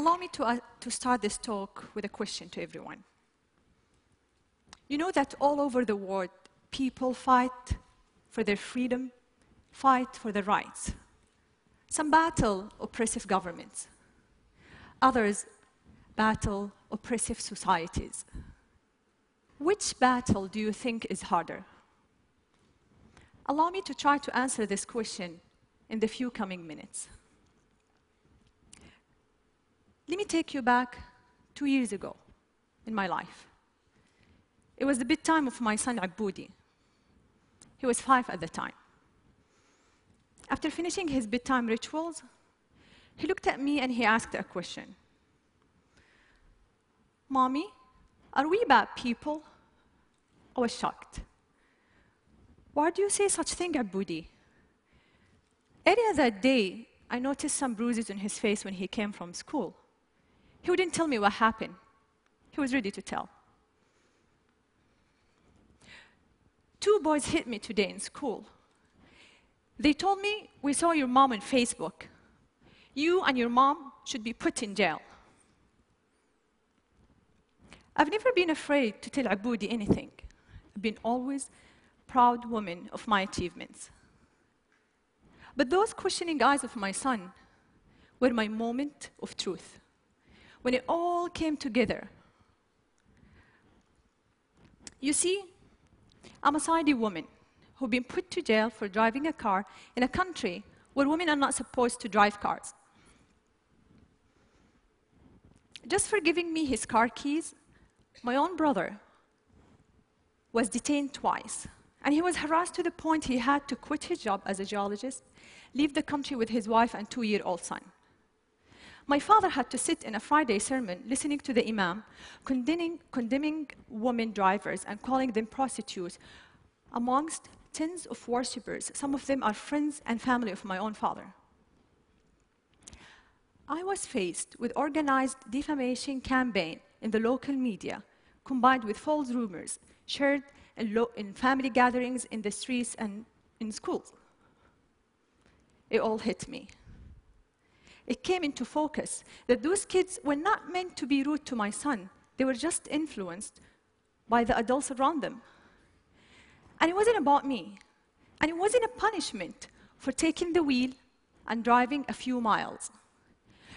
Allow me to start this talk with a question to everyone. You know that all over the world, people fight for their freedom, fight for their rights. Some battle oppressive governments. Others battle oppressive societies. Which battle do you think is harder? Allow me to try to answer this question in the few coming minutes. Let me take you back 2 years ago in my life. It was the bedtime of my son, Aboudi. He was 5 at the time. After finishing his bedtime rituals, he looked at me and he asked a question. Mommy, are we bad people? I was shocked. Why do you say such thing, Aboudi? Earlier that day, I noticed some bruises on his face when he came from school. He wouldn't tell me what happened. He was ready to tell. 2 boys hit me today in school. They told me, we saw your mom on Facebook. You and your mom should be put in jail. I've never been afraid to tell Aboudi anything. I've been always a proud woman of my achievements. But those questioning eyes of my son were my moment of truth, when it all came together. You see, I'm a Saudi woman who've been put to jail for driving a car in a country where women are not supposed to drive cars. Just for giving me his car keys, my own brother was detained twice, and he was harassed to the point he had to quit his job as a geologist, leave the country with his wife and 2-year-old son. My father had to sit in a Friday sermon listening to the imam, condemning women drivers and calling them prostitutes, amongst tens of worshippers. Some of them are friends and family of my own father. I was faced with organized defamation campaign in the local media, combined with false rumors shared in family gatherings, in the streets, and in schools. It all hit me. It came into focus that those kids were not meant to be rude to my son. They were just influenced by the adults around them. And it wasn't about me. And it wasn't a punishment for taking the wheel and driving a few miles.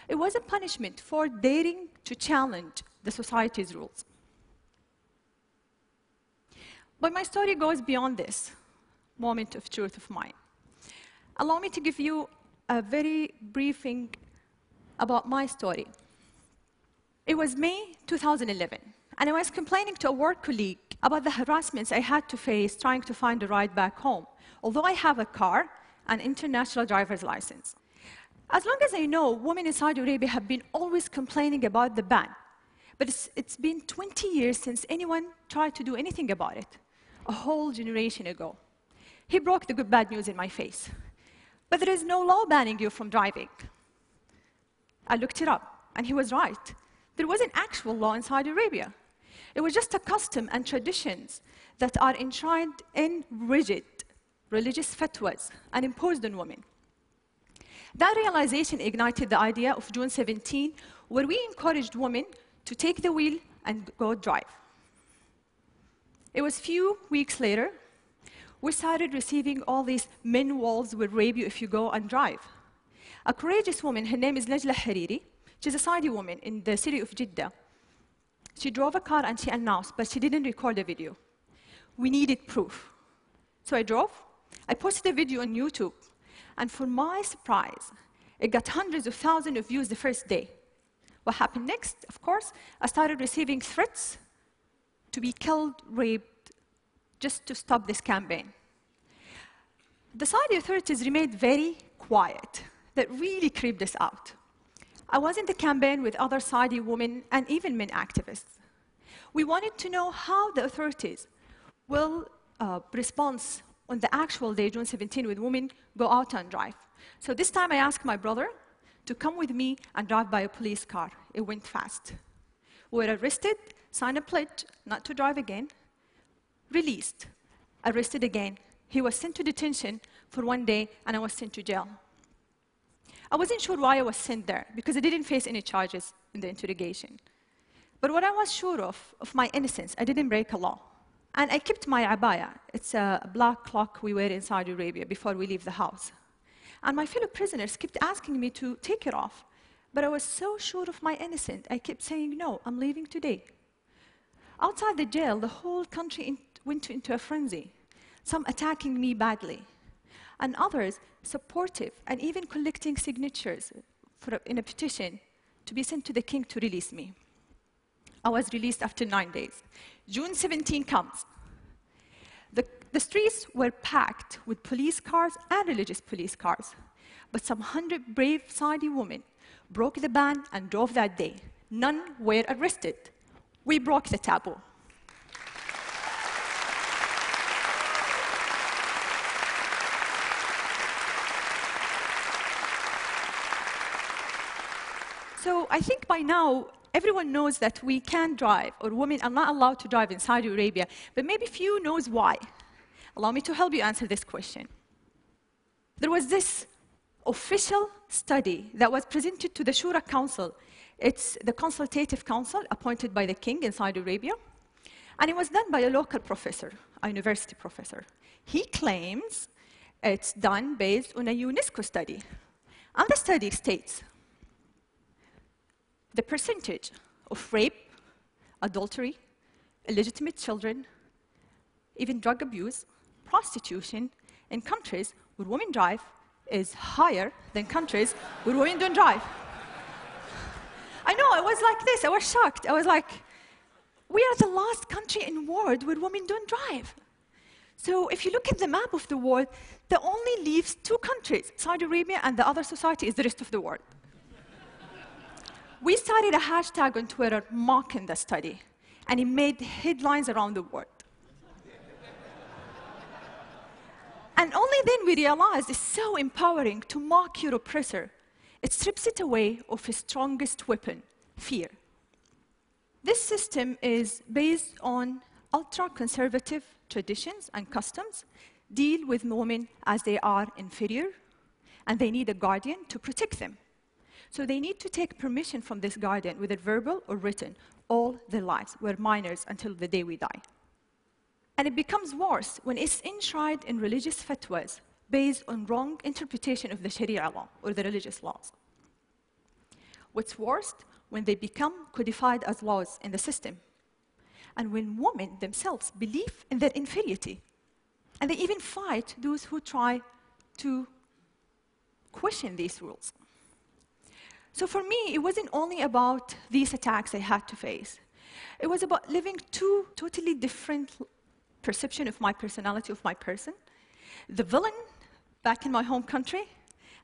It was a punishment for daring to challenge the society's rules. But my story goes beyond this moment of truth of mine. Allow me to give you a very briefing about my story. It was May 2011, and I was complaining to a work colleague about the harassments I had to face trying to find a ride back home, although I have a car and international driver's license. As long as I know, women in Saudi Arabia have been always complaining about the ban, but it's been 20 years since anyone tried to do anything about it, a whole generation ago. He broke the good bad news in my face. But there is no law banning you from driving. I looked it up, and he was right. There was an actual law in Saudi Arabia. It was just a custom and traditions that are enshrined in rigid religious fatwas and imposed on women. That realization ignited the idea of June 17, where we encouraged women to take the wheel and go drive. It was a few weeks later, we started receiving all these men walls will rape you if you go and drive. A courageous woman, her name is Najla Hariri. She's a Saudi woman in the city of Jeddah. She drove a car and she announced, but she didn't record the video. We needed proof. So I drove. I posted the video on YouTube. And for my surprise, it got hundreds of thousands of views the first day. What happened next? Of course, I started receiving threats to be killed, raped, just to stop this campaign. The Saudi authorities remained very quiet. That really creeped us out. I was in the campaign with other Saudi women and even men activists. We wanted to know how the authorities will respond on the actual day, June 17, when women go out and drive. So this time I asked my brother to come with me and drive by a police car. It went fast. We were arrested, signed a pledge not to drive again, released, arrested again. He was sent to detention for 1 day, and I was sent to jail. I wasn't sure why I was sent there, because I didn't face any charges. in the interrogation. But what I was sure of my innocence, I didn't break a law. And I kept my abaya. It's a black cloak we wear in Saudi Arabia before we leave the house. And my fellow prisoners kept asking me to take it off. But I was so sure of my innocence, I kept saying, no, I'm leaving today. Outside the jail, the whole country went into a frenzy, some attacking me badly, and others supportive and even collecting signatures in a petition to be sent to the king to release me. I was released after 9 days. June 17 comes. The streets were packed with police cars and religious police cars. But some 100 brave Saudi women broke the ban and drove that day. None were arrested. We broke the taboo. So I think by now, everyone knows that we can drive, or women are not allowed to drive in Saudi Arabia, but maybe few knows why. Allow me to help you answer this question. There was this official study that was presented to the Shura Council. It's the consultative council appointed by the king in Saudi Arabia, and it was done by a local professor, a university professor. He claims it's done based on a UNESCO study. And the study states the percentage of rape, adultery, illegitimate children, even drug abuse, prostitution in countries where women drive is higher than countries where women don't drive. I know, I was like this, I was shocked. I was like, we are the last country in the world where women don't drive. So if you look at the map of the world, that only leaves 2 countries, Saudi Arabia and the other society is the rest of the world. We started a hashtag on Twitter mocking the study, and it made headlines around the world. And only then we realized it's so empowering to mock your oppressor. It strips it away of his strongest weapon, fear. This system is based on ultra-conservative traditions and customs, deal with women as they are inferior, and they need a guardian to protect them. So they need to take permission from this guardian, whether verbal or written, all their lives. We're minors until the day we die. And it becomes worse when it's enshrined in religious fatwas based on wrong interpretation of the Sharia law or the religious laws. What's worse, when they become codified as laws in the system, and when women themselves believe in their inferiority, and they even fight those who try to question these rules. So for me, it wasn't only about these attacks I had to face. It was about living 2 totally different perceptions of my personality, of my person. The villain back in my home country,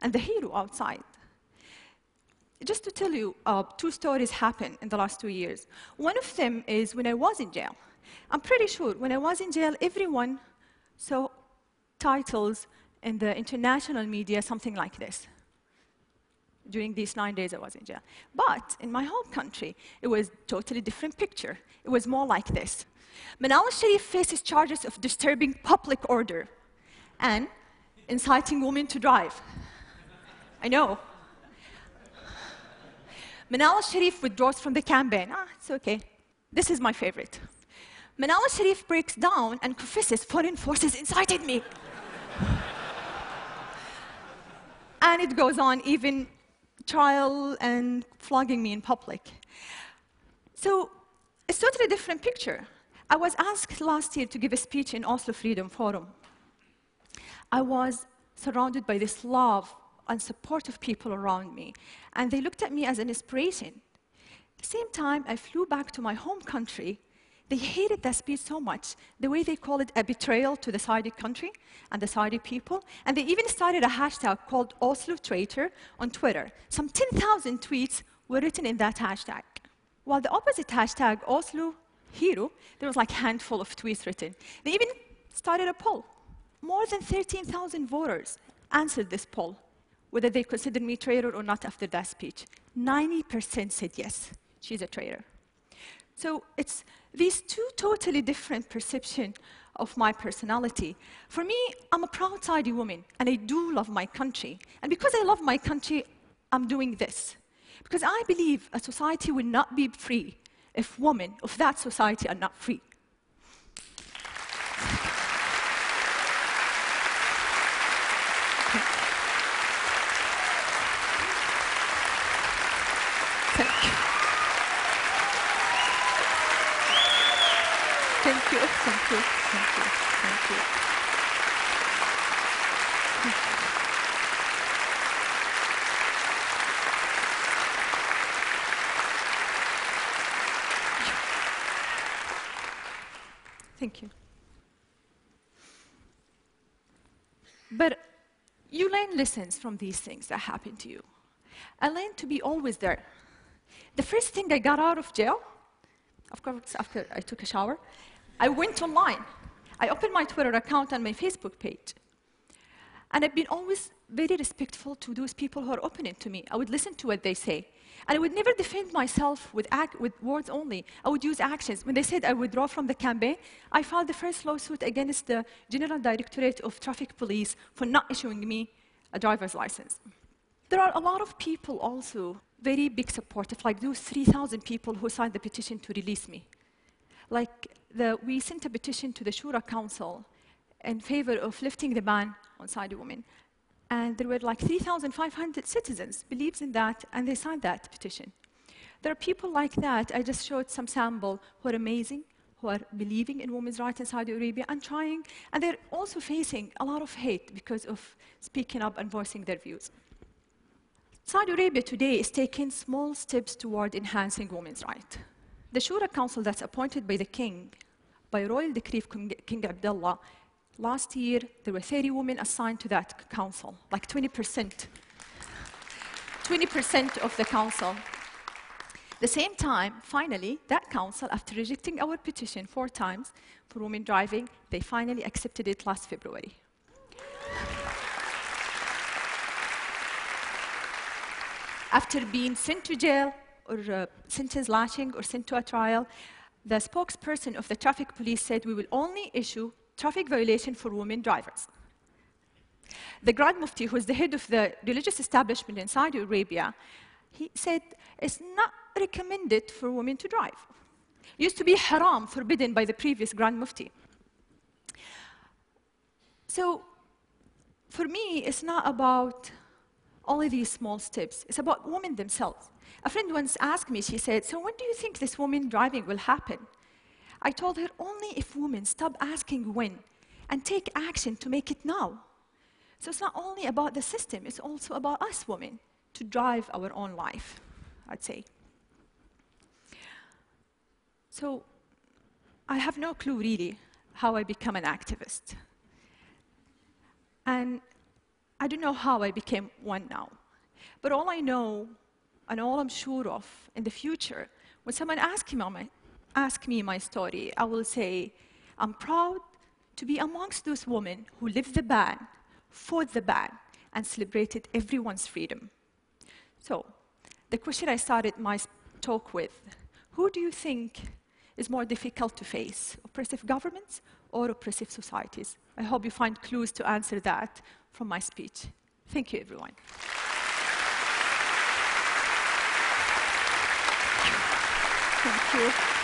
and the hero outside. Just to tell you, 2 stories happened in the last 2 years. One of them is when I was in jail. I'm pretty sure when I was in jail, everyone saw titles in the international media, something like this. During these 9 days I was in jail. But in my home country, it was a totally different picture. It was more like this. Manal Sharif faces charges of disturbing public order and inciting women to drive. I know. Manal Sharif withdraws from the campaign. It's okay. This is my favorite. Manal Sharif breaks down and confesses foreign forces incited me. And it goes on, even trial and flogging me in public. So it's a totally different picture. I was asked last year to give a speech in Oslo Freedom Forum. I was surrounded by this love and support of people around me, and they looked at me as an inspiration. At the same time, I flew back to my home country. They hated that speech so much, the way they call it a betrayal to the Saudi country and the Saudi people, and they even started a hashtag called Oslo Traitor on Twitter. Some 10,000 tweets were written in that hashtag. While the opposite hashtag, Oslo Hero, there was like a handful of tweets written. They even started a poll. More than 13,000 voters answered this poll, whether they considered me traitor or not after that speech. 90% said yes, she's a traitor. So it's these 2 totally different perceptions of my personality. For me, I'm a proud Saudi woman, and I do love my country. And because I love my country, I'm doing this. Because I believe a society will not be free if women of that society are not free. Thank you. Thank you, thank you, thank you, thank you. Thank you. But you learn lessons from these things that happen to you. I learned to be always there. The first thing I got out of jail, of course, after I took a shower, I went online. I opened my Twitter account and my Facebook page. And I've been always very respectful to those people who are opening to me. I would listen to what they say. And I would never defend myself with words only. I would use actions. When they said I withdraw from the campaign, I filed the first lawsuit against the General Directorate of Traffic Police for not issuing me a driver's license. There are a lot of people also, very big supportive, like those 3,000 people who signed the petition to release me. We sent a petition to the Shura Council in favor of lifting the ban on Saudi women. And there were like 3,500 citizens believes in that, and they signed that petition. There are people like that. I just showed some sample who are amazing, who are believing in women's rights in Saudi Arabia and trying, and they're also facing a lot of hate because of speaking up and voicing their views. Saudi Arabia today is taking small steps toward enhancing women's rights. The Shura Council that's appointed by the king, by royal decree of King Abdullah, last year there were 30 women assigned to that council, like 20%. 20% of the council. At the same time, finally, that council, after rejecting our petition 4 times for women driving, they finally accepted it last February. After being sent to jail, or sentence lashing, or sent to a trial, the spokesperson of the traffic police said, we will only issue traffic violation for women drivers. The Grand Mufti, who is the head of the religious establishment in Saudi Arabia, he said it's not recommended for women to drive. It used to be haram, forbidden by the previous Grand Mufti. So for me, it's not about only these small steps. It's about women themselves. A friend once asked me, she said, so when do you think this woman driving will happen? I told her, only if women stop asking when and take action to make it now. So it's not only about the system, it's also about us women to drive our own life, I'd say. So I have no clue really how I become an activist. And I don't know how I became one now. But all I know and all I'm sure of in the future, when someone asks me my story, I will say, I'm proud to be amongst those women who lived the ban, fought the ban, and celebrated everyone's freedom. So, the question I started my talk with, who do you think is more difficult to face, oppressive governments or oppressive societies? I hope you find clues to answer that from my speech. Thank you, everyone. Thank you.